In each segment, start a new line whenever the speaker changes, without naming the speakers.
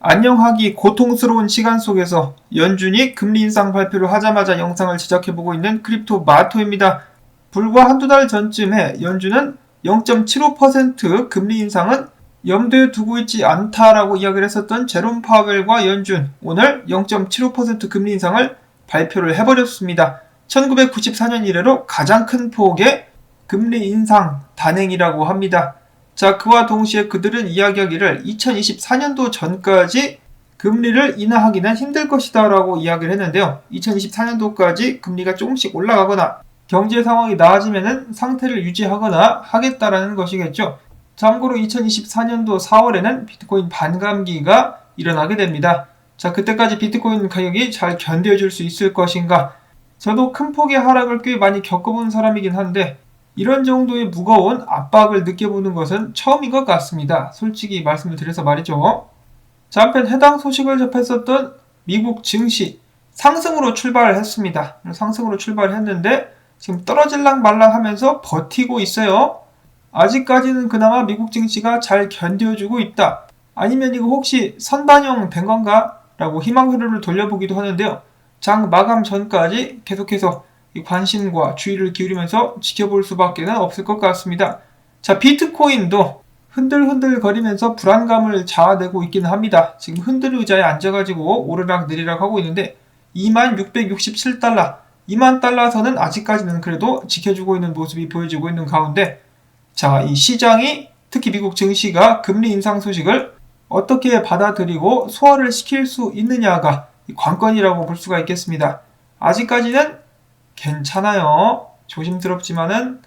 안녕하기 고통스러운 시간 속에서 연준이 금리 인상 발표를 하자마자 영상을 제작해보고 있는 크립토 마토입니다. 불과 한두 달 전쯤에 연준은 0.75% 금리 인상은 염두에 두고 있지 않다라고 이야기를 했었던 제롬 파웰과 연준, 오늘 0.75% 금리 인상을 발표를 해버렸습니다. 1994년 이래로 가장 큰 폭의 금리 인상 단행이라고 합니다. 자, 그와 동시에 그들은 이야기하기를 2024년도 전까지 금리를 인하하기는 힘들 것이다 라고 이야기를 했는데요. 2024년도까지 금리가 조금씩 올라가거나 경제 상황이 나아지면 상태를 유지하거나 하겠다라는 것이겠죠. 참고로 2024년도 4월에는 비트코인 반감기가 일어나게 됩니다. 자, 그때까지 비트코인 가격이 잘 견뎌줄 수 있을 것인가? 저도 큰 폭의 하락을 꽤 많이 겪어본 사람이긴 한데 이런 정도의 무거운 압박을 느껴보는 것은 처음인 것 같습니다. 솔직히 말씀을 드려서 말이죠. 자, 한편 해당 소식을 접했었던 미국 증시 상승으로 출발을 했습니다. 상승으로 출발했는데 지금 떨어질랑 말랑 하면서 버티고 있어요. 아직까지는 그나마 미국 증시가 잘 견뎌주고 있다. 아니면 이거 혹시 선반영 된 건가? 라고 희망 회로를 돌려보기도 하는데요. 장 마감 전까지 계속해서 관심과 주의를 기울이면서 지켜볼 수밖에 없을 것 같습니다. 자, 비트코인도 흔들흔들 거리면서 불안감을 자아내고 있기는 합니다. 지금 흔들 의자에 앉아가지고 오르락 내리락 하고 있는데 2667달러, 2만 달러선은 아직까지는 그래도 지켜주고 있는 모습이 보여지고 있는 가운데 자, 이 시장이 특히 미국 증시가 금리 인상 소식을 어떻게 받아들이고 소화를 시킬 수 있느냐가 관건이라고 볼 수가 있겠습니다. 아직까지는 괜찮아요. 조심스럽지만은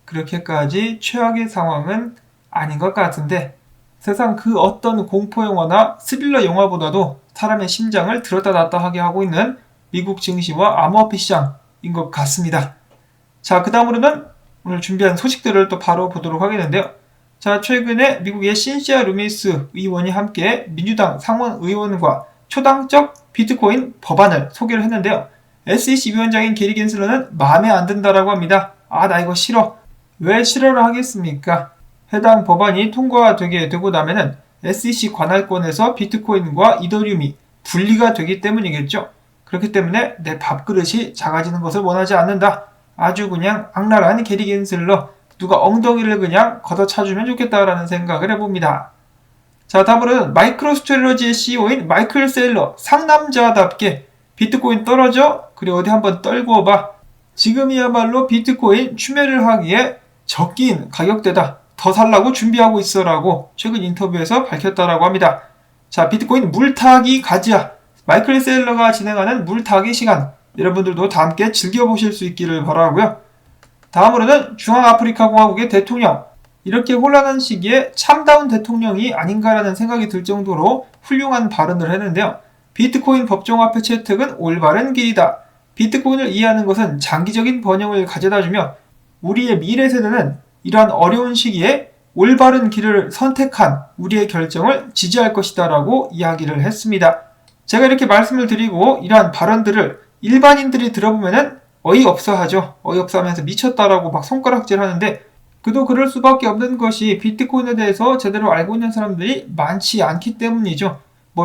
그렇게까지 최악의 상황은 아닌 것 같은데 세상 그 어떤 공포 영화나 스릴러 영화보다도 사람의 심장을 들었다 놨다 하게 하고 있는 미국 증시와 암호화폐 시장인 것 같습니다. 자, 그 다음으로는 오늘 준비한 소식들을 또 바로 보도록 하겠는데요. 자, 최근에 미국의 신시아 루미스 의원이 함께 민주당 상원 의원과 초당적 비트코인 법안을 소개를 했는데요. SEC 위원장인 게리 겐슬러는 마음에 안 든다라고 합니다. 나 이거 싫어. 왜 싫어를 하겠습니까? 해당 법안이 통과되게 되고 나면은 SEC 관할권에서 비트코인과 이더리움이 분리가 되기 때문이겠죠. 그렇기 때문에 내 밥그릇이 작아지는 것을 원하지 않는다. 아주 그냥 악랄한 게리 겐슬러, 누가 엉덩이를 그냥 걷어차주면 좋겠다라는 생각을 해봅니다. 자, 다음으로는 마이크로스트레러지의 CEO인 마이클 세일러, 상남자답게 비트코인 떨어져? 그래 어디 한번 떨고 봐. 지금이야말로 비트코인 추매를 하기에 적긴 가격대다. 더 살라고 준비하고 있어라고 최근 인터뷰에서 밝혔다라고 합니다. 자, 비트코인 물타기 가지야. 마이클 세일러가 진행하는 물타기 시간. 여러분들도 다 함께 즐겨보실 수 있기를 바라고요. 다음으로는 중앙아프리카 공화국의 대통령. 이렇게 혼란한 시기에 참다운 대통령이 아닌가라는 생각이 들 정도로 훌륭한 발언을 했는데요. 비트코인 법정화폐 채택은 올바른 길이다. 비트코인을 이해하는 것은 장기적인 번영을 가져다주며 우리의 미래 세대는 이러한 어려운 시기에 올바른 길을 선택한 우리의 결정을 지지할 것이다 라고 이야기를 했습니다. 제가 이렇게 말씀을 드리고 이러한 발언들을 일반인들이 들어보면은 어이없어 하죠. 어이없어 하면서 미쳤다라고 막 손가락질 하는데 그도 그럴 수밖에 없는 것이 비트코인에 대해서 제대로 알고 있는 사람들이 많지 않기 때문이죠.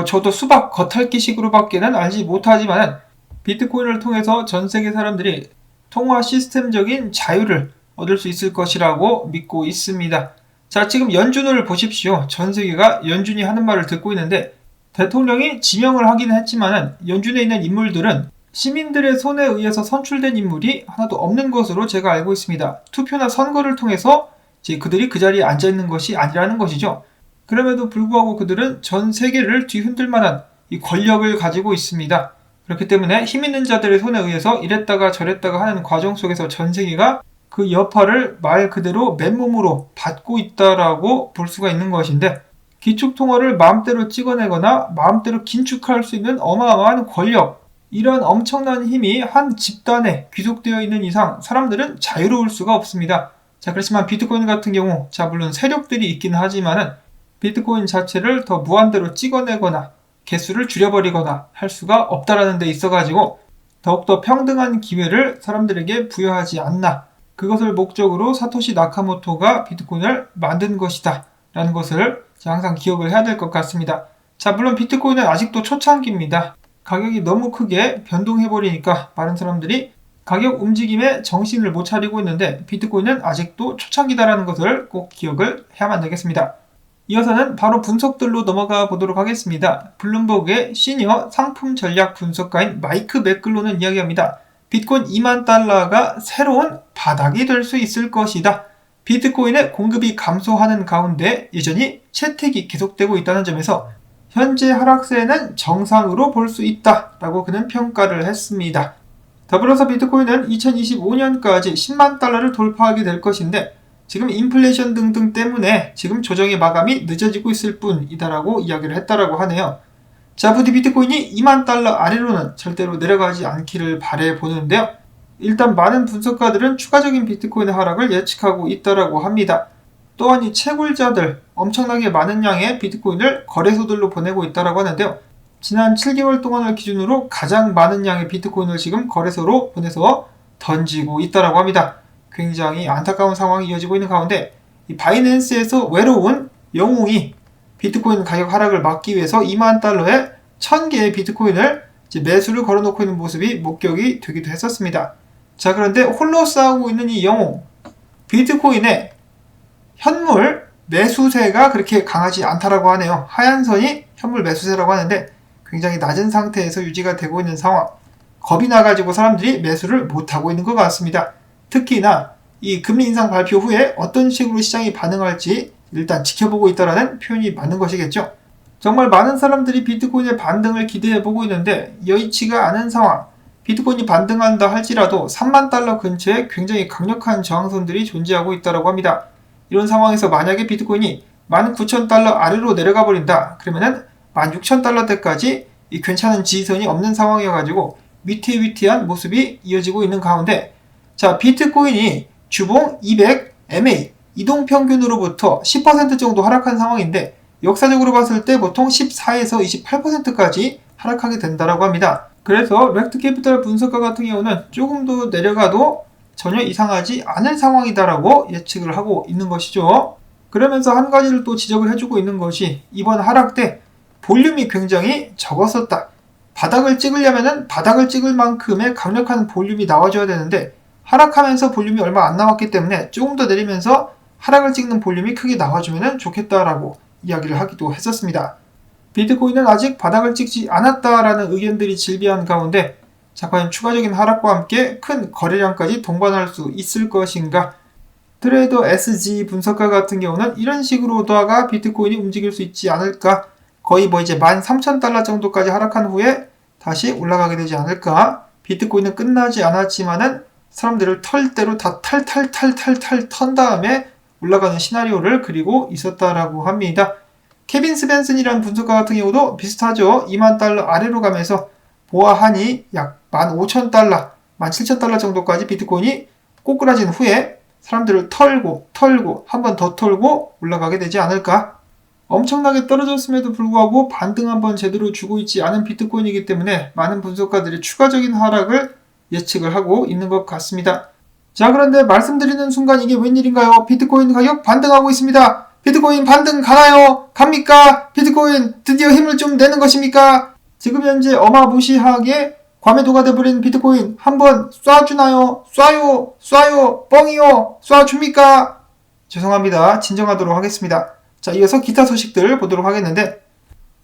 저도 수박 겉핥기식으로밖에는 알지 못하지만 비트코인을 통해서 전 세계 사람들이 통화 시스템적인 자유를 얻을 수 있을 것이라고 믿고 있습니다. 자, 지금 연준을 보십시오. 전 세계가 연준이 하는 말을 듣고 있는데 대통령이 지명을 하긴 했지만 연준에 있는 인물들은 시민들의 손에 의해서 선출된 인물이 하나도 없는 것으로 제가 알고 있습니다. 투표나 선거를 통해서 그들이 그 자리에 앉아있는 것이 아니라는 것이죠. 그럼에도 불구하고 그들은 전 세계를 뒤흔들 만한 이 권력을 가지고 있습니다. 그렇기 때문에 힘 있는 자들의 손에 의해서 이랬다가 저랬다가 하는 과정 속에서 전 세계가 그 여파를 말 그대로 맨몸으로 받고 있다라고 볼 수가 있는 것인데 기축통화를 마음대로 찍어내거나 마음대로 긴축할 수 있는 어마어마한 권력, 이런 엄청난 힘이 한 집단에 귀속되어 있는 이상 사람들은 자유로울 수가 없습니다. 자, 그렇지만 비트코인 같은 경우 물론 세력들이 있긴 하지만은 비트코인 자체를 더 무한대로 찍어내거나 개수를 줄여버리거나 할 수가 없다라는 데 있어가지고 더욱더 평등한 기회를 사람들에게 부여하지 않나, 그것을 목적으로 사토시 나카모토가 비트코인을 만든 것이다 라는 것을 항상 기억을 해야 될 것 같습니다. 자, 물론 비트코인은 아직도 초창기입니다. 가격이 너무 크게 변동해버리니까 많은 사람들이 가격 움직임에 정신을 못 차리고 있는데 비트코인은 아직도 초창기다라는 것을 꼭 기억을 해야만 되겠습니다. 이어서는 바로 분석들로 넘어가 보도록 하겠습니다. 블룸버그의 시니어 상품 전략 분석가인 마이크 맥글로는 이야기합니다. 비트코인 2만 달러가 새로운 바닥이 될 수 있을 것이다. 비트코인의 공급이 감소하는 가운데 여전히 채택이 계속되고 있다는 점에서 현재 하락세는 정상으로 볼 수 있다 라고 그는 평가를 했습니다. 더불어서 비트코인은 2025년까지 10만 달러를 돌파하게 될 것인데 지금 인플레이션 등등 때문에 지금 조정의 마감이 늦어지고 있을 뿐이다라고 이야기를 했다라고 하네요. 자, 부디 비트코인이 2만 달러 아래로는 절대로 내려가지 않기를 바라보는데요. 일단 많은 분석가들은 추가적인 비트코인의 하락을 예측하고 있다라고 합니다. 또한 이 채굴자들 엄청나게 많은 양의 비트코인을 거래소들로 보내고 있다라고 하는데요. 지난 7개월 동안을 기준으로 가장 많은 양의 비트코인을 지금 거래소로 보내서 던지고 있다라고 합니다. 굉장히 안타까운 상황이 이어지고 있는 가운데 이 바이낸스에서 외로운 영웅이 비트코인 가격 하락을 막기 위해서 2만 달러에 1000개의 비트코인을 매수를 걸어놓고 있는 모습이 목격이 되기도 했었습니다. 자, 그런데 홀로 싸우고 있는 이 영웅 비트코인의 현물 매수세가 그렇게 강하지 않다라고 하네요. 하얀 선이 현물 매수세라고 하는데 굉장히 낮은 상태에서 유지가 되고 있는 상황. 겁이 나가지고 사람들이 매수를 못하고 있는 것 같습니다. 특히나 이 금리 인상 발표 후에 어떤 식으로 시장이 반응할지 일단 지켜보고 있다라는 표현이 맞는 것이겠죠. 정말 많은 사람들이 비트코인의 반등을 기대해보고 있는데 여의치가 않은 상황. 비트코인이 반등한다 할지라도 3만 달러 근처에 굉장히 강력한 저항선들이 존재하고 있다고 합니다. 이런 상황에서 만약에 비트코인이 19,000달러 아래로 내려가 버린다. 그러면은 16,000달러대까지 이 괜찮은 지지선이 없는 상황이어가지고 위태위태한 모습이 이어지고 있는 가운데 자, 비트코인이 주봉 200 MA 이동평균으로부터 10% 정도 하락한 상황인데 역사적으로 봤을 때 보통 14에서 28%까지 하락하게 된다고 합니다. 그래서 렉트캐피탈 분석가 같은 경우는 조금 더 내려가도 전혀 이상하지 않을 상황이다라고 예측을 하고 있는 것이죠. 그러면서 한 가지를 또 지적을 해주고 있는 것이 이번 하락 때 볼륨이 굉장히 적었었다. 바닥을 찍으려면은 바닥을 찍을 만큼의 강력한 볼륨이 나와줘야 되는데 하락하면서 볼륨이 얼마 안 나왔기 때문에 조금 더 내리면서 하락을 찍는 볼륨이 크게 나와주면 좋겠다라고 이야기를 하기도 했었습니다. 비트코인은 아직 바닥을 찍지 않았다라는 의견들이 질비한 가운데 자, 과연 추가적인 하락과 함께 큰 거래량까지 동반할 수 있을 것인가? 트레이더 SG 분석가 같은 경우는 이런 식으로다가 비트코인이 움직일 수 있지 않을까? 거의 이제 13,000달러 정도까지 하락한 후에 다시 올라가게 되지 않을까? 비트코인은 끝나지 않았지만은 사람들을 털 대로 다 탈탈탈탈탈 턴 다음에 올라가는 시나리오를 그리고 있었다라고 합니다. 케빈 스벤슨이라는 분석가 같은 경우도 비슷하죠. 2만 달러 아래로 가면서 보아하니 약 15,000달러, 17,000달러 정도까지 비트코인이 꼬꾸라진 후에 사람들을 털고 한 번 더 털고 올라가게 되지 않을까? 엄청나게 떨어졌음에도 불구하고 반등 한번 제대로 주고 있지 않은 비트코인이기 때문에 많은 분석가들이 추가적인 하락을 예측을 하고 있는 것 같습니다. 자, 그런데 말씀드리는 순간 이게 웬일인가요? 비트코인 가격 반등하고 있습니다. 비트코인 반등 가나요? 갑니까? 비트코인 드디어 힘을 좀 내는 것입니까? 지금 현재 어마무시하게 과매도가 돼버린 비트코인 한번 쏴주나요? 쏴요, 뻥이요, 쏴줍니까? 죄송합니다. 진정하도록 하겠습니다. 자, 이어서 기타 소식들 보도록 하겠는데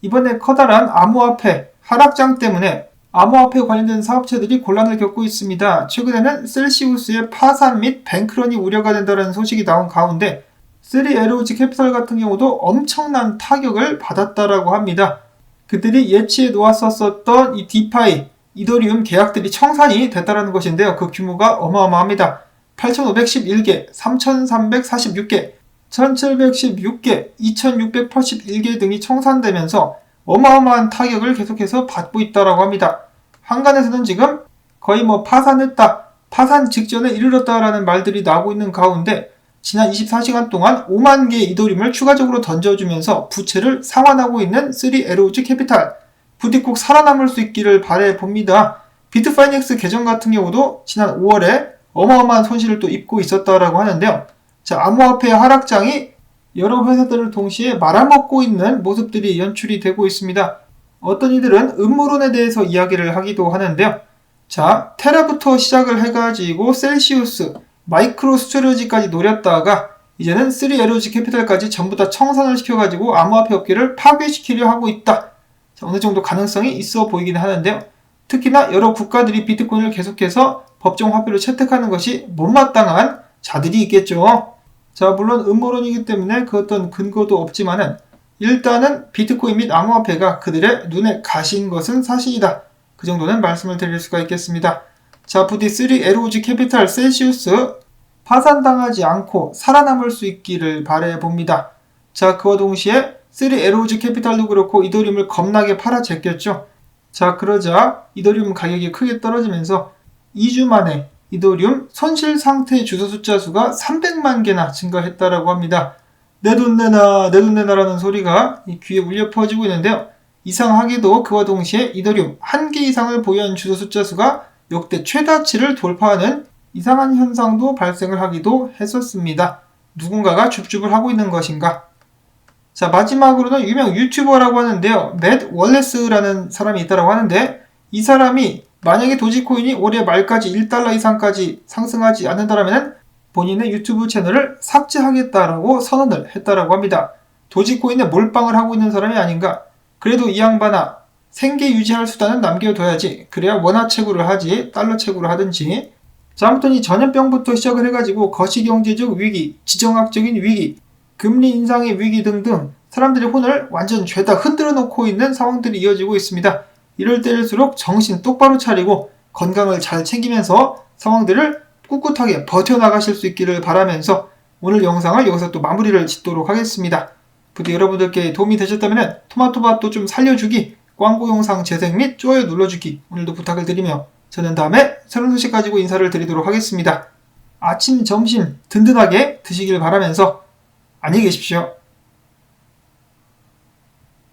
이번에 커다란 암호화폐 하락장 때문에 암호화폐 관련된 사업체들이 곤란을 겪고 있습니다. 최근에는 셀시우스의 파산 및 뱅크런이 우려가 된다는 소식이 나온 가운데 3에로즈 캐피탈 같은 경우도 엄청난 타격을 받았다라고 합니다. 그들이 예치해 놓았었던 이 디파이, 이더리움 계약들이 청산이 됐다는 것인데요. 그 규모가 어마어마합니다. 8,511개, 3,346개, 1,716개, 2,681개 등이 청산되면서 어마어마한 타격을 계속해서 받고 있다고 합니다. 한간에서는 지금 거의 파산했다, 파산 직전에 이르렀다라는 말들이 나오고 있는 가운데 지난 24시간 동안 5만 개의 이더리움을 추가적으로 던져주면서 부채를 상환하고 있는 3에로즈 캐피탈. 부디 꼭 살아남을 수 있기를 바라봅니다. 비트파이넥스 계정 같은 경우도 지난 5월에 어마어마한 손실을 또 입고 있었다라고 하는데요. 자, 암호화폐 하락장이 여러 회사들을 동시에 말아먹고 있는 모습들이 연출이 되고 있습니다. 어떤 이들은 음모론에 대해서 이야기를 하기도 하는데요. 자, 테라부터 시작을 해가지고 셀시우스, 마이크로 스토리지까지 노렸다가 이제는 3LOG 캐피탈까지 전부 다 청산을 시켜가지고 암호화폐 업계를 파괴시키려 하고 있다. 자, 어느 정도 가능성이 있어 보이긴 하는데요. 특히나 여러 국가들이 비트코인을 계속해서 법정 화폐로 채택하는 것이 못마땅한 자들이 있겠죠. 자, 물론 음모론이기 때문에 그 어떤 근거도 없지만은 일단은 비트코인 및 암호화폐가 그들의 눈에 가신 것은 사실이다. 그 정도는 말씀을 드릴 수가 있겠습니다. 자, 부디 3LOG 캐피탈 셀시우스 파산당하지 않고 살아남을 수 있기를 바라봅니다. 자, 그와 동시에 3LOG 캐피탈도 그렇고 이더리움을 겁나게 팔아제꼈죠. 자, 그러자 이더리움 가격이 크게 떨어지면서 2주 만에 이더리움 손실 상태 주소 숫자 수가 300만 개나 증가했다라고 합니다. 내 돈 내놔, 내 돈 내놔라는 소리가 귀에 울려 퍼지고 있는데요. 이상하게도 그와 동시에 이더리움 1개 이상을 보유한 주소 숫자 수가 역대 최다치를 돌파하는 이상한 현상도 발생을 하기도 했었습니다. 누군가가 줍줍을 하고 있는 것인가? 자, 마지막으로는 유명 유튜버라고 하는데요. 맷 월레스라는 사람이 있다고 하는데 이 사람이 만약에 도지코인이 올해 말까지 1달러 이상까지 상승하지 않는다면 본인의 유튜브 채널을 삭제하겠다라고 선언을 했다라고 합니다. 도지코인에 몰빵을 하고 있는 사람이 아닌가? 그래도 이 양반아, 생계 유지할 수단은 남겨둬야지. 그래야 원화 채굴을 하지, 달러 채굴을 하든지. 자, 아무튼 이 전염병부터 시작을 해가지고 거시경제적 위기, 지정학적인 위기, 금리 인상의 위기 등등 사람들의 혼을 완전 죄다 흔들어 놓고 있는 상황들이 이어지고 있습니다. 이럴 때일수록 정신 똑바로 차리고 건강을 잘 챙기면서 상황들을 꿋꿋하게 버텨나가실 수 있기를 바라면서 오늘 영상을 여기서 또 마무리를 짓도록 하겠습니다. 부디 여러분들께 도움이 되셨다면 토마토밭도 좀 살려주기, 광고 영상 재생 및 좋아요 눌러주기 오늘도 부탁을 드리며 저는 다음에 새로운 소식 가지고 인사를 드리도록 하겠습니다. 아침, 점심 든든하게 드시길 바라면서 안녕히 계십시오.